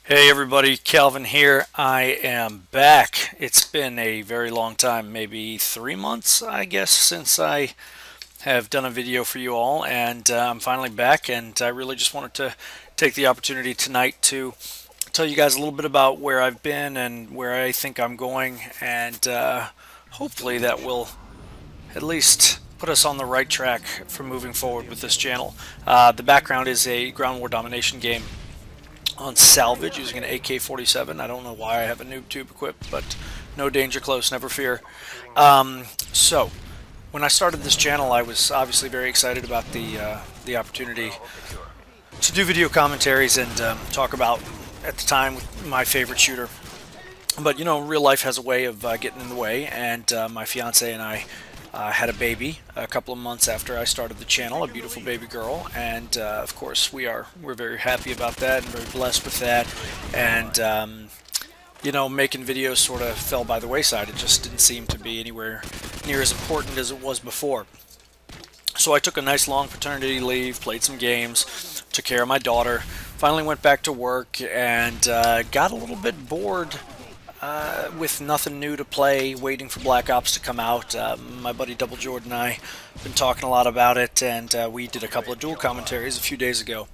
Hey everybody, Calvin here. I am back. It's been a very long time, maybe 3 months, I guess, since I have done a video for you all, and I'm finally back, and I really just wanted to take the opportunity tonight to tell you guys a little bit about where I've been and where I think I'm going, and hopefully that will at least put us on the right track for moving forward with this channel. The background is a ground war domination game on salvage using an AK-47. I don't know why I have a noob tube equipped, but no danger close, never fear. So, when I started this channel, I was obviously very excited about the opportunity to do video commentaries and talk about, at the time, my favorite shooter. But, you know, real life has a way of getting in the way, and my fiance and I had a baby a couple of months after I started the channel, a beautiful baby girl, and of course we're very happy about that and very blessed with that. And you know, making videos sort of fell by the wayside. It just didn't seem to be anywhere near as important as it was before. So I took a nice long paternity leave, played some games, took care of my daughter, finally went back to work, and got a little bit bored with nothing new to play, waiting for Black Ops to come out. My buddy Double Jordan and I have been talking a lot about it, and we did a couple of dual commentaries a few days ago.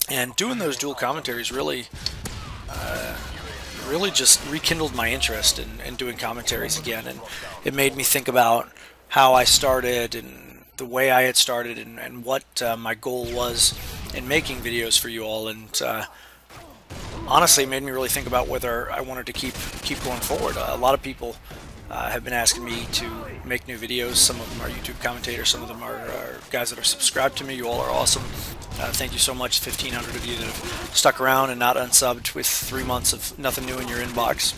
And doing those dual commentaries really just rekindled my interest in doing commentaries again, and it made me think about how I started and the way I had started and what my goal was in making videos for you all, and honestly, it made me really think about whether I wanted to keep going forward. A lot of people have been asking me to make new videos. Some of them are YouTube commentators, some of them are guys that are subscribed to me. You all are awesome. Thank you so much, 1,500 of you that have stuck around and not unsubbed with 3 months of nothing new in your inbox.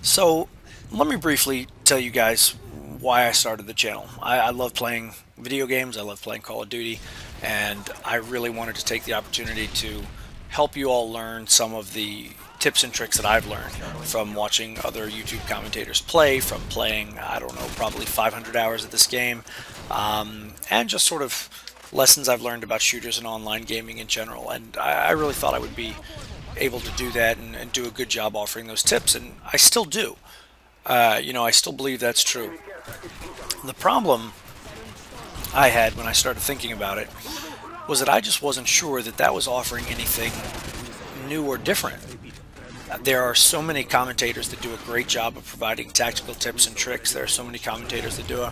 So let me briefly tell you guys why I started the channel. I love playing video games, I love playing Call of Duty, and I really wanted to take the opportunity to help you all learn some of the tips and tricks that I've learned from watching other YouTube commentators play, from playing, I don't know, probably 500 hours of this game, and just sort of lessons I've learned about shooters and online gaming in general. And I really thought I would be able to do that and do a good job offering those tips, and I still do. You know, I still believe that's true. The problem I had when I started thinking about it was that I just wasn't sure that that was offering anything new or different. There are so many commentators that do a great job of providing tactical tips and tricks. There are so many commentators that do a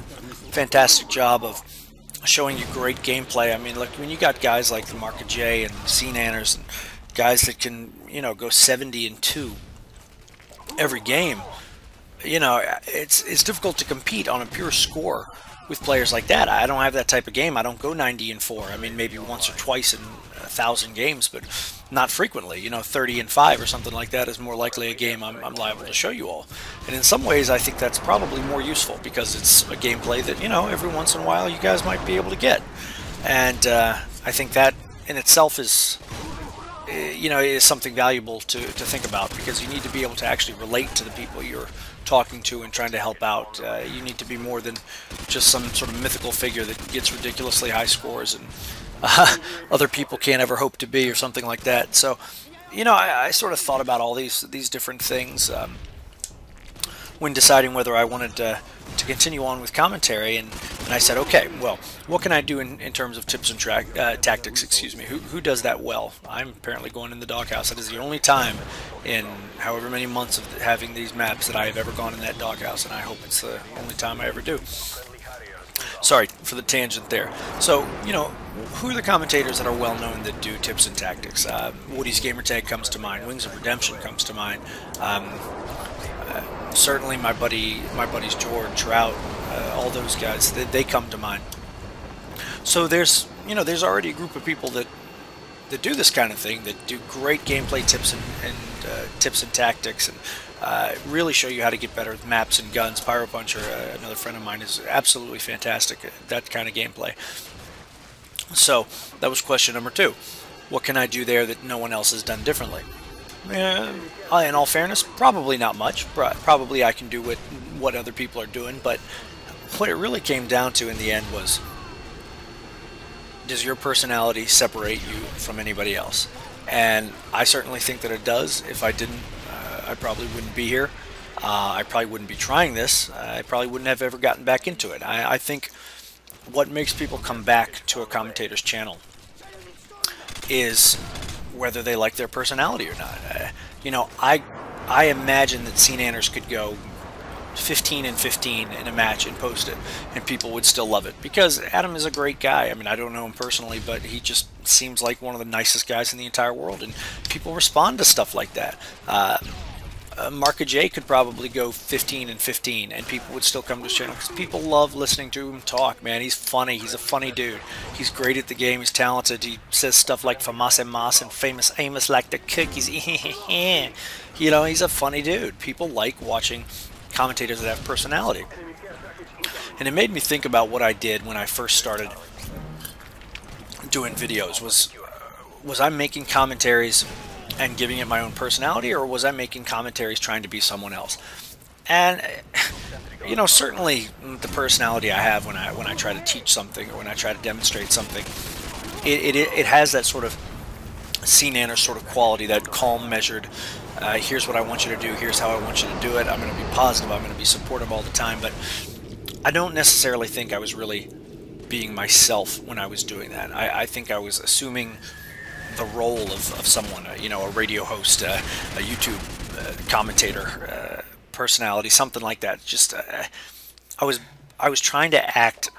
fantastic job of showing you great gameplay. I mean, look, when you got guys like the Marka J and CNanners and guys that can, you know, go 70-2 every game, you know, it's difficult to compete on a pure score with players like that. I don't have that type of game. I don't go 90-4. I mean, maybe once or twice in 1,000 games, but not frequently. You know, 30-5 or something like that is more likely a game I'm liable to show you all. And in some ways, I think that's probably more useful because it's a gameplay that, you know, every once in a while you guys might be able to get. And I think that in itself is, you know, is something valuable to think about, because you need to be able to actually relate to the people you're talking to and trying to help out. You need to be more than just some sort of mythical figure that gets ridiculously high scores and other people can't ever hope to be, or something like that. So, you know, I sort of thought about all these different things when deciding whether I wanted to continue on with commentary, and I said, okay, well, what can I do in terms of tips and tactics, excuse me, who does that well? I'm apparently going in the doghouse. That is the only time in however many months of having these maps that I have ever gone in that doghouse, and I hope it's the only time I ever do. Sorry for the tangent there. So, you know, who are the commentators that are well known that do tips and tactics? Woody's Gamertag comes to mind. Wings of Redemption comes to mind. Certainly my buddies George, Trout, all those guys, they come to mind. So there's, you know, there's already a group of people that do this kind of thing, that do great gameplay tips and tips and tactics, and really show you how to get better with maps and guns. Pyro Puncher, another friend of mine, is absolutely fantastic at that kind of gameplay. So that was question number 2. What can I do there that no one else has done differently? In all fairness, probably not much. Probably I can do what other people are doing, but what it really came down to in the end was, does your personality separate you from anybody else? And I certainly think that it does. If I didn't, I probably wouldn't be here. I probably wouldn't be trying this. I probably wouldn't have ever gotten back into it. I think what makes people come back to a commentator's channel is whether they like their personality or not. You know, I imagine that CNanners could go 15 and 15 in a match and post it, and people would still love it, because Adam is a great guy. I mean, I don't know him personally, but he just seems like one of the nicest guys in the entire world, and people respond to stuff like that. Marka J could probably go 15 and 15, and people would still come to his channel because people love listening to him talk. Man, he's funny. He's a funny dude. He's great at the game. He's talented. He says stuff like "famas mas" and "famous Amos like the cookies." You know, he's a funny dude. People like watching commentators that have personality. And it made me think about what I did when I first started doing videos. Was I making commentaries and giving it my own personality, or was I making commentaries trying to be someone else? And you know, certainly the personality I have when I try to teach something or when I try to demonstrate something, it has that sort of CNanner sort of quality, that calm, measured, here's what I want you to do, here's how I want you to do it, I'm going to be positive, I'm going to be supportive all the time. But I don't necessarily think I was really being myself when I was doing that. I think I was assuming the role of someone, you know, a radio host, a YouTube commentator, personality, something like that. Just I was trying to act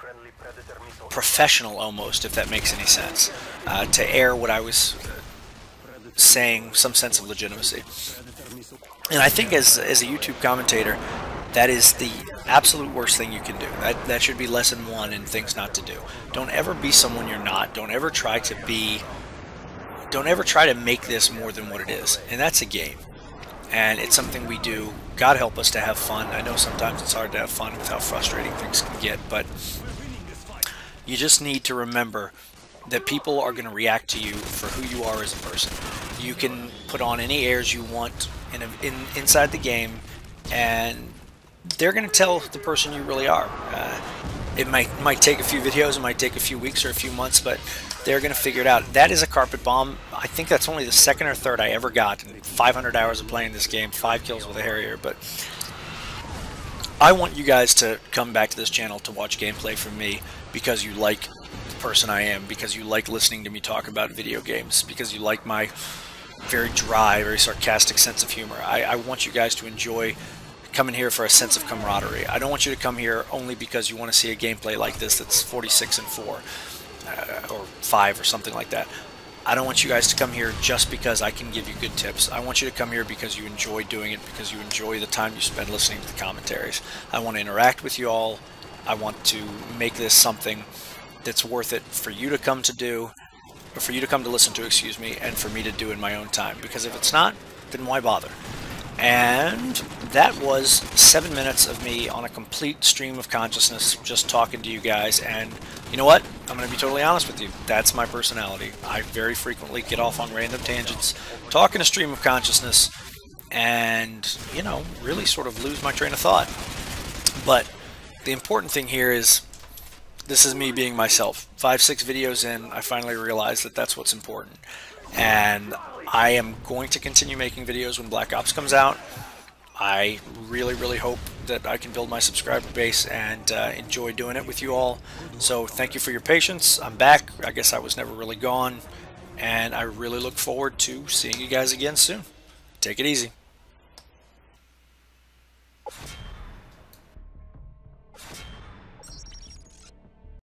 professional almost, if that makes any sense, to air what I was saying, some sense of legitimacy. And I think as a YouTube commentator, that is the absolute worst thing you can do. That should be lesson one in things not to do. Don't ever be someone you're not. Don't ever try to make this more than what it is. And that's a game. And it's something we do. God help us to have fun. I know sometimes it's hard to have fun with how frustrating things can get, but you just need to remember that people are going to react to you for who you are as a person. You can put on any airs you want inside the game, and they're going to tell the person you really are. It might take a few videos, it might take a few weeks or a few months, but they're going to figure it out. That is a carpet bomb. I think that's only the second or third I ever got in 500 hours of playing this game, 5 kills with a Harrier. But I want you guys to come back to this channel to watch gameplay from me because you like the person I am, because you like listening to me talk about video games, because you like my very dry, very sarcastic sense of humor. I want you guys to enjoy coming here for a sense of camaraderie. I don't want you to come here only because you want to see a gameplay like this that's 46 and 4 or 5 or something like that. I don't want you guys to come here just because I can give you good tips. I want you to come here because you enjoy doing it, because you enjoy the time you spend listening to the commentaries. I want to interact with you all. I want to make this something that's worth it for you to come to do, or for you to come to listen to, excuse me, and for me to do in my own time. Because if it's not, then why bother? And that was 7 minutes of me on a complete stream of consciousness, just talking to you guys. And you know what? I'm going to be totally honest with you. That's my personality. I very frequently get off on random tangents, talk in a stream of consciousness, and, you know, really sort of lose my train of thought. But the important thing here is this is me being myself. 5-6 videos in, I finally realized that that's what's important. And I am going to continue making videos when Black Ops comes out. I really, really hope that I can build my subscriber base and enjoy doing it with you all. So thank you for your patience. I'm back. I guess I was never really gone. And I really look forward to seeing you guys again soon. Take it easy.